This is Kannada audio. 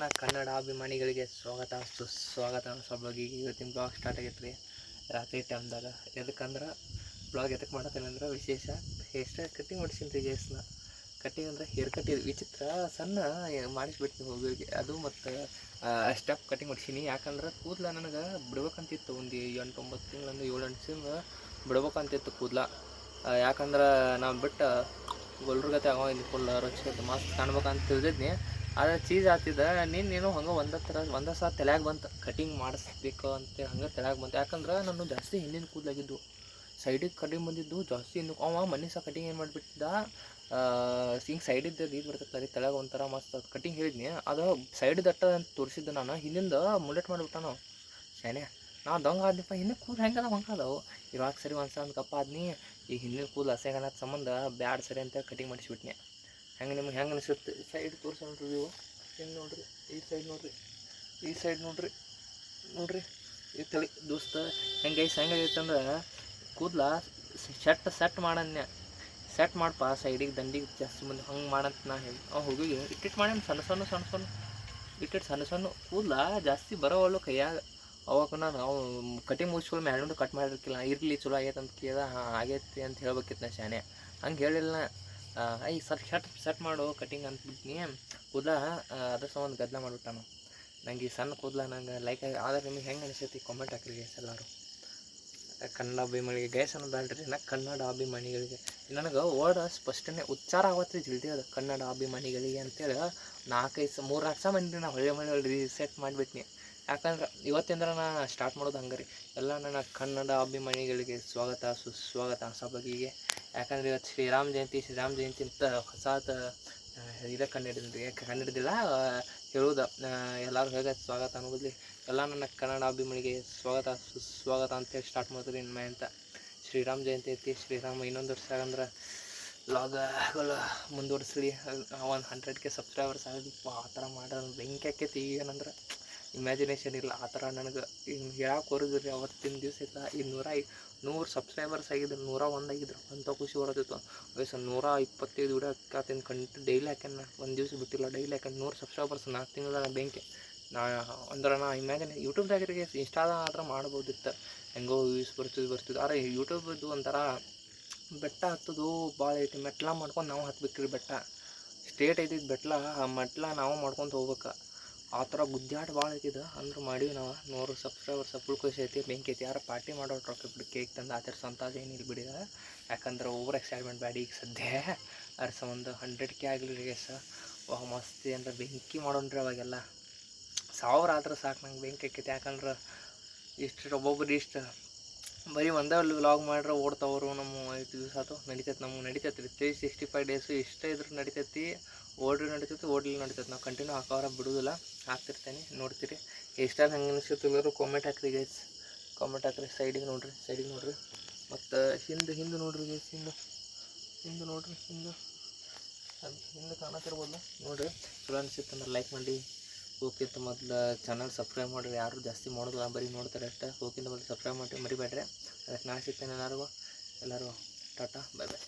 ನನ್ನ ಕನ್ನಡ ಅಭಿಮಾನಿಗಳಿಗೆ ಸ್ವಾಗತ ಸುಸ್ವಾಗತ. ಸಲುವಾಗಿ ಇವತ್ತಿನ ಬ್ಲಾಗ್ ಸ್ಟಾರ್ಟ್ ಆಗೈತೆ ರೀ ರಾತ್ರಿ ಟೈಮ್ದಾಗ. ಎದಕ್ಕಂದ್ರೆ ಬ್ಲಾಗ್ ಎದಕ್ಕೆ ಮಾಡತ್ತೇನೆ ಅಂದ್ರೆ ವಿಶೇಷ ಹೇರ್ ಸ್ಟೈಲ್ ಕಟ್ಟಿಂಗ್ ಮಾಡಿಸಿನಿ ರೀ ಗೇಸ್ನ. ಕಟ್ಟಿಂಗ್ ಅಂದರೆ ಹೇರ್ ಕಟ್ ವಿಚಿತ್ರ ಸಣ್ಣ ಮಾಡಿಸ್ಬಿಡ್ತೀನಿ ಹೋಗಿ ಅದು. ಮತ್ತು ಸ್ಟೆಪ್ ಕಟ್ಟಿಂಗ್ ಮಾಡಿಸೀನಿ. ಯಾಕಂದ್ರೆ ಕೂದಲ ನನಗೆ ಬಿಡ್ಬೇಕಂತಿತ್ತು. ಒಂದು 8-9 ತಿಂಗಳಿಂದ 7-8 ತಿಂಗಳು ಬಿಡ್ಬೇಕಂತಿತ್ತು ಕೂದಲ. ಯಾಕಂದ್ರೆ ನಾವು ಬಿಟ್ಟು ಗೊಲ್ರಗತೆ ಆಗೋ ಇಲ್ಲಿ ಫುಲ್ ರುಚಿಗತ್ತೆ ಮಸ್ತ್ ಕಾಣ್ಬೇಕಂತ ತಿಳಿದಿದ್ನಿ. ಆದರೆ ಚೀಸ್ ಆಗ್ತಿದ್ದ ನೀನು ಹಂಗೆ ಒಂದೇ ಸಲ ತಲೆಯಾಗ ಬಂತು ಕಟಿಂಗ್ ಮಾಡಿಸ್ಬೇಕು ಅಂತ. ಹಂಗೆ ತಲೆಯಾಗ ಬಂತು. ಯಾಕಂದ್ರೆ ನಾನು ಜಾಸ್ತಿ ಹಿಂದಿನ ಕೂದಲಾಗಿದ್ದು ಸೈಡಿಗೆ ಕಟಿಂಗ್ ಬಂದಿದ್ದು ಜಾಸ್ತಿ. ಇನ್ನು ಅವ ಮನೆ ಸಹ ಕಟಿಂಗ್ ಏನು ಮಾಡಿಬಿಟ್ಟಿದ್ದ, ಹಿಂಗೆ ಸೈಡಿದ್ದು ಇದು ಬರ್ತೈತೆ ರೀ ತಲೆಯಾಗ ಒಂಥರ ಮಸ್ತ್ ಕಟಿಂಗ್ ಹೇಳಿದ್ನಿ. ಅದು ಸೈಡ್ ದಟ್ಟ ಅಂತ ತೋರಿಸಿದ್ದು. ನಾನು ಹಿಂದಿಂದ ಮುಲೆಟ್ ಮಾಡಿಬಿಟ್ಟ ನಾವು ಶಾನೆ. ನಾವು ದೊಂಗ ಆದ್ನಿಪ್ಪ, ಹಿಂದೆ ಕೂದಲು ಹೆಂಗದ ಹಂಗದವು. ಇವಾಗ ಸರಿ ಒಂದು ಕಪ್ಪ ಆದ್ನಿ. ಈಗ ಹಿಂದಿನ ಕೂದಲು ಹಸೆಗನ್ನೋದು ಸಂಬಂಧ ಬ್ಯಾಡ್ ಸರಿ ಅಂತ ಕಟಿಂಗ್ ಮಾಡಿಸ್ಬಿಟ್ನಿ. ಹೆಂಗೆ ನಿಮ್ಗೆ ಹೆಂಗೆ ಅನಿಸುತ್ತೆ? ಸೈಡ್ ತೋರಿಸಿ ನೋಡ್ರಿ ನೀವು. ಹಿಂಗೆ ನೋಡ್ರಿ, ಈ ಸೈಡ್ ನೋಡ್ರಿ, ಈ ಸೈಡ್ ನೋಡ್ರಿ, ನೋಡ್ರಿ ಈ ತಲೆ ದೋಸ್ತ ಹೆಂಗೆ ಹೆಂಗೈತಂದ್ರೆ ಕೂದಲ ಸೆಟ್ ಮಾಡನ್ಯ. ಸೆಟ್ ಮಾಡಪ್ಪ ಸೈಡಿಗೆ ದಂಡಿಗೆ ಜಾಸ್ತಿ ಮುಂದೆ ಹಂಗೆ ಮಾಡಂತ ನಾ ಹೇಳಿ ಹೋಗಿ ಇಟ್ಟಿಟ್ಟು ಮಾಡಿ ಇಟ್ಟಿಟ್ಟು ಸಣ್ಣ ಕೂದಲ ಜಾಸ್ತಿ ಬರೋವಲ್ಲು ಕೈಯಾಗ. ಅವಾಗ ನಾವು ಕಟಿಂಗ್ ಮುಗಿಸ್ಕೊಳ್ಳಿ ಮ್ಯಾಲಿಂದ ಕಟ್ ಮಾಡಿರ್ಕಿಲ್ಲ. ಇರಲಿ ಚಲೋ ಆಗೈತೆ ಅಂತ ಕೇಳಿದ. ಆಗೈತಿ ಅಂತ ಹೇಳ್ಬೇಕಿತ್ತು ನಾ ಶಾನೆ. ಹಂಗೆ ಹೇಳಿಲ್ಲ. ಈ ಸೆಟ್ ಮಾಡು ಕಟಿಂಗ್ ಅಂದ್ಬಿಟ್ನಿ. ಕೂದಲ ಅದ್ರ ಸಂಬಂಧ ಗದ್ದಲ ಮಾಡಿಬಿಟ್ಟಾನು. ನಂಗೆ ಈ ಸಣ್ಣ ಕೂದಲ ನಂಗೆ ಲೈಕ್ ಆಗಿ. ಆದರೆ ನಿಮಗೆ ಹೆಂಗೆ ಅನಿಸೈತಿ ಕಾಮೆಂಟ್ ಹಾಕಿರಿ ಗೈಸ್ ಎಲ್ಲರೂ. ಕನ್ನಡ ಅಭಿಮಾನಿಗೆ ಗೈಸ್ ಅನ್ನೋದಾಡ್ರಿ ನಾ ಕನ್ನಡ ಅಭಿಮಾನಿಗಳಿಗೆ. ನನಗೆ ವರ್ಡ್ ಸ್ಪಷ್ಟನೆ ಉಚ್ಚಾರ ಆಗುತ್ತೆ ಜಲ್ದಿ ಅದು ಕನ್ನಡ ಅಭಿಮಾನಿಗಳಿಗೆ ಅಂತೇಳಿ 3-4 ಸಲ ಮಂದಿ ನಾ ಹೊಳ್ಳಿ ರೀಸೆಟ್ ಮಾಡಿಬಿಟ್ನಿ. ಯಾಕಂದ್ರೆ ಇವತ್ತಿಂದ ನಾ ಸ್ಟಾರ್ಟ್ ಮಾಡೋದು ಹಂಗೆ ರೀ. ಎಲ್ಲ ನನ್ನ ಕನ್ನಡ ಅಭಿಮಾನಿಗಳಿಗೆ ಸ್ವಾಗತ ಸುಸ್ವಾಗತ ಸಭೆಗೆ. ಯಾಕಂದ್ರೆ ಇವತ್ತು ಶ್ರೀರಾಮ ಜಯಂತಿ ಅಂತ ಹೊಸಾದ ಇದೇ ಕಂಡಿಡಿದಿಲ್ಲ ಹೇಳೋದು. ಎಲ್ಲರೂ ಹೇಗೆ ಸ್ವಾಗತ ಅನ್ನೋದ್ಲಿ ಎಲ್ಲ ನನ್ನ ಕನ್ನಡ ಅಭಿಮಾನಿಗೆ ಸ್ವಾಗತ ಸುಸ್ವಾಗತ ಅಂತೇಳಿ ಸ್ಟಾರ್ಟ್ ಮಾಡಿದ್ರಿ ಇನ್ಮೆ ಅಂತ. ಶ್ರೀರಾಮ ಜಯಂತಿ ಐತಿ. ಶ್ರೀರಾಮ ಇನ್ನೊಂದು ವರ್ಷ ಅಂದ್ರೆ ಲಾಗಗಳು ಮುಂದುವರಿಸ್ಲಿ. 100K subscribers ಆಗಿದ್ದಪ್ಪ. ಆ ಥರ ಮಾಡೋದು ಬೆಂಕಿ ಆಕೈತಿ. ಏನಂದ್ರೆ ಇಮ್ಯಾಜಿನೇಷನ್ ಇಲ್ಲ ಆ ಥರ. ನನಗೆ ಹಿಂಗೆ ಹೇಳಕ್ಕೆ ಬರೋದಿಲ್ಲ. ಅವತ್ತಿನ ದಿವಸ ಇಲ್ಲ ಈ 100 ಸಬ್ಸ್ಕ್ರೈಬರ್ಸ್ ಆಗಿದ್ರು, 101 ಆಗಿದ್ರು ಅಂಥ ಖುಷಿ ಬರೋದಿತ್ತು. ವಯಸ್ಸು 125 ವಿಡಿಯೋ ಹಾಕ್ತೀನಿ ಡೈಲಿ ಹಾಕ್ಯಾನ. ಒಂದು ದಿವಸ ಬಿಟ್ಟಿಲ್ಲ, ಡೈಲಿ ಹಾಕ್ಯಾನ. 100 ಸಬ್ಸ್ಕ್ರೈಬರ್ಸ್ 4 ತಿಂಗಳ ಬೆಂಕಿ. ಅಂದ್ರೆ ನಾ ಇಮ್ಯಾಜಿನ್ ಯೂಟ್ಯೂಬ್ದಾಗರಿಗೆ ಇನ್ಸ್ಟಾದ ಆದ್ರೆ ಮಾಡ್ಬೋದಿತ್ತು. ಹೆಂಗೋ ವ್ಯೂಸ್ ಬರ್ತಿದ್ದು. ಆದರೆ ಯೂಟ್ಯೂಬದ್ದು ಒಂಥರ ಬೆಟ್ಟ ಹತ್ತೋದು ಭಾಳ ಐತಿ. ಮೆಟ್ಲ ಮಾಡ್ಕೊಂಡು ನಾವು ಹತ್ಬೇಕ್ರಿ ಬೆಟ್ಟ. ಸ್ಟೇಟ್ ಐತಿದ್ದು ಬೆಟ್ಲ, ಆ ಮೆಟ್ಲ ನಾವು ಮಾಡ್ಕೊಂಡು ಹೋಗ್ಬೇಕು. ಆ ಥರ ಗುದ್ದಾಟ ಭಾಳ ಐತಿದ್ದು. ಅಂದ್ರೆ ಮಾಡೀವಿ ನಾವು 100 ಸಬ್ಸ್ಕ್ರೈಬರ್ಸ್ ಫುಲ್ ಖುಷಿ ಐತಿ. ಬೆಂಕಿ ಐತಿ. ಯಾರು ಪಾರ್ಟಿ ಮಾಡೋ ರೊಕ್ಕ ಬಿಡಿ ಕೇಕ್ ತಂದು ಆಚರಿಸೋಂಥದ್ದು ಏನಿಲ್ಲ ಬಿಡಿ. ಯಾಕಂದ್ರೆ ಓವರ್ ಎಕ್ಸೈಟ್ಮೆಂಟ್ ಬ್ಯಾಡಿ ಈಗ ಸದ್ಯ. ಅದ್ರ ಸಂಬಂಧ 100K ಆಗಲಿ ರೀ ಗೈಸ್. ಮಸ್ತಿ ಅಂದ್ರೆ ಬೆಂಕಿ ಮಾಡೋಣ್ರಿ. ಅವಾಗೆಲ್ಲ 1000 ಆದ್ರೆ ಸಾಕು ನಂಗೆ ಬೆಂಕಿ ಆಕೈತಿ. ಯಾಕಂದ್ರೆ ಇಷ್ಟು ಒಬ್ಬೊಬ್ರು ಇಷ್ಟು ಬರೀ ಒಂದೇ ವ್ಲಾಗ್ ಮಾಡ್ರೆ ಓಡ್ತಾವ್ರು. ನಮ್ಮ 5 ದಿವಸ ಆಯ್ತು ನಡಿತೈತೆ. ನಮ್ಗೆ ನಡಿತೈತೆ ರೀ 365 ಡೇಸು. ಇಷ್ಟೇ ಇದ್ರೆ ನಡಿತೈತಿ. ಓಡ್ರಿ ನಡಿತೈತಿ, ಓಡ್ಲಿ ನಡಿತೈತಿ. ನಾವು ಕಂಟಿನ್ಯೂ ಹಾಕೋರ ಬಿಡೋದಿಲ್ಲ. ಹಾಕ್ತಿರ್ತೇನೆ, ನೋಡ್ತೀರಿ. ಇಷ್ಟ ಹಂಗೆ ಅನಿಸುತ್ತೆ ಎಲ್ಲರೂ ಕಾಮೆಂಟ್ ಹಾಕ್ರಿ ಗೈಸ್. ಕಾಮೆಂಟ್ ಹಾಕ್ರಿ. ಸೈಡಿಗೆ ನೋಡ್ರಿ. ಮತ್ತು ಹಿಂದೆ ನೋಡ್ರಿ ಗೈಸ್. ಹಿಂದೆ ನೋಡ್ರಿ. ಹಿಂದೆ ಕಾಣತ್ತಿರ್ಬೋದಲ್ಲ ನೋಡ್ರಿ. ಚಲೋ ಅನಿಸುತ್ತೆ ಅಂದ್ರೆ ಲೈಕ್ ಮಾಡಿ. ಹೋಗಿಂತ ಮೊದಲು ಚಾನಲ್ ಸಬ್ಸ್ಕ್ರೈಬ್ ಮಾಡಿರಿ. ಯಾರು ಜಾಸ್ತಿ ಮಾಡೋದಿಲ್ಲ, ಬರೀ ನೋಡ್ತಾರೆ ಅಷ್ಟೇ. ಹೋಗಿಂತ ಮೊದಲು ಸಬ್ಸ್ಕ್ರೈಬ್ ಮಾಡಿ ಮರಿಬೇಡ್ರಿ. ಅದಕ್ಕೆ ನಾ ಸಿಗ್ತೇನೆ ಎಲ್ಲರಿಗೂ ಟಾಟಾ ಬೈ ಬೈ.